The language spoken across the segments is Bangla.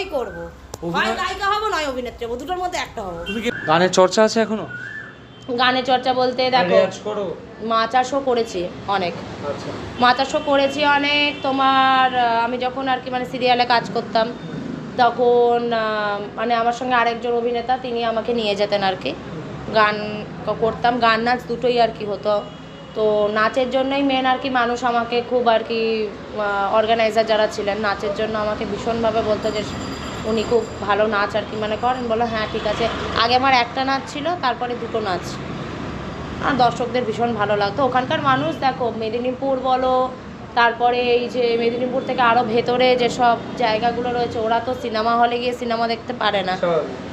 দুটোই করব, হয় গায়িকা হবো নয় অভিনেত্রী হবো, দুটোর মধ্যে একটা হবো। তুমি কি গানের চর্চা আছে এখনো? গানের চর্চা বলতে দেখো, রেয়াজ করো? মাচা শো করেছি অনেক, আচ্ছা। মাচা শো করেছি অনেক। তোমার আমি যখন আর কি মানে সিরিয়ালে কাজ করতাম তখন মানে আমার সঙ্গে আরেকজন অভিনেতা তিনি আমাকে নিয়ে যেতেন আর কি, গান করতাম, গান নাচ দুটোই আর কি হতো। তো নাচের জন্যই মেন আর কি মানুষ আমাকে খুব আর কি অর্গানাইজার যারা ছিলেন নাচের জন্য আমাকে ভীষণভাবে বলতো যে উনি খুব ভালো নাচ আর কি মানে করেন। বলো হ্যাঁ ঠিক আছে। আগে আমার একটা নাচ ছিল, তারপরে দুটো নাচ, আর দর্শকদের ভীষণ ভালো লাগতো। ওখানকার মানুষ দেখো মেদিনীপুর বলো, তারপরে এই যে মেদিনীপুর থেকে আরও ভেতরে যেসব জায়গাগুলো রয়েছে ওরা তো সিনেমা হলে গিয়ে সিনেমা দেখতে পারে না।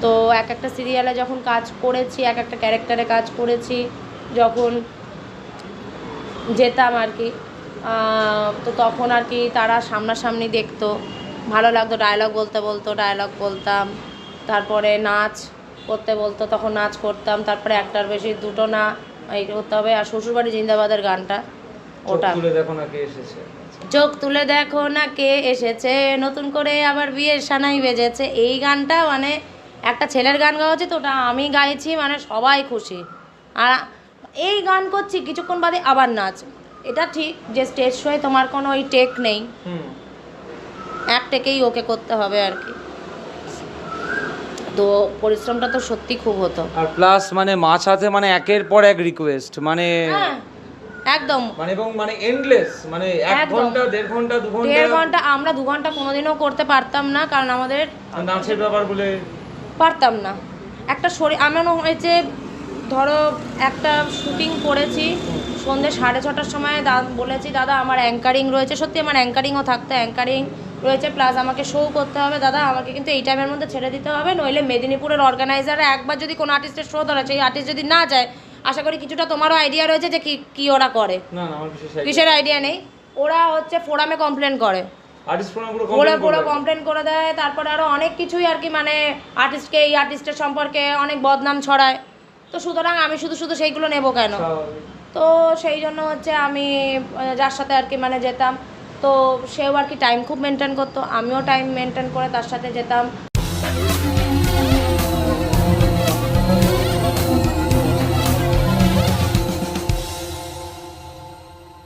তো এক একটা সিরিয়ালে যখন কাজ করেছি, এক একটা ক্যারেক্টারে কাজ করেছি, যখন যেতাম আর কি, তো তখন আর কি তারা সামনাসামনি দেখতো, ভালো লাগতো। ডায়লগ বলতে বলতো ডায়লগ বলতাম, তারপরে নাচ করতে বলতো তখন নাচ করতাম, তারপরে একটার বেশি দুটো না এই করতে হবে। আর শ্বশুরবাড়ি জিন্দাবাদের গানটা, ওটা তুলে দেখো না কে এসেছে, চোখ তুলে দেখো না কে এসেছে, নতুন করে আবার বিয়ের সানাই বেজেছে, এই গানটা মানে একটা ছেলের গান গাওয়া হচ্ছে তো ওটা আমি গাইছি, মানে সবাই খুশি। আর এই গান করছি কিছুক্ষণ বাদে আবার নাচ। এটা ঠিক যে স্টেজ শোয়ে তোমার কোনো ওই টেক নেই, এক টেকেই ওকে করতে হবে আর কি। তো পরিশ্রমটা তো সত্যি খুব হতো। আর প্লাস মানে মাছাতে মানে একের পর এক রিকোয়েস্ট, মানে একদম মানে এবং মানে এন্ডলেস, মানে 1 ঘন্টা 1.5 ঘন্টা 2 ঘন্টা 1.5 ঘন্টা, আমরা 2 ঘন্টা কোনোদিনও করতে পারতাম না, কারণ আমাদের নাচের ব্যাপার বলে পারতাম না। একটা শরীর এমনও হয়েছে, ধরো একটা শুটিং করেছি সন্ধ্যে 6:30টার সময়, বলেছি দাদা আমার অ্যাঙ্কারিং রয়েছে, সত্যি আমার অ্যাঙ্কারিংও থাকতো, অ্যাঙ্কারিং রয়েছে প্লাস আমাকে শো করতে হবে, দাদা আমাকে কিন্তু এই টাইমের মধ্যে ছেড়ে দিতে হবে, নইলে মেদিনীপুরের অর্গানাইজাররা একবার যদি কোনো আর্টিস্টের শো ধরে সেই আর্টিস্ট যদি না যায়, আশা করি কিছুটা তোমারও আইডিয়া রয়েছে যে কি ওরা করে। না না আমার কিসের আইডিয়া নেই, ওরা হচ্ছে ফোরামে কমপ্লেন করে, পুরো কমপ্লেন করে দেয়, তারপরে আরও অনেক কিছুই আর কি মানে আর্টিস্টকে এই আর্টিস্টের সম্পর্কে অনেক বদনাম ছড়ায়। তো সুতরাং আমি শুধু সেইগুলো নেবো কেন? তো সেই জন্য হচ্ছে আমি যার সাথে আর কি মানে যেতাম, তো সেও আর কি টাইম খুব মেনটেন করতো, আমিও টাইম মেনটেন করে তার সাথে যেতাম।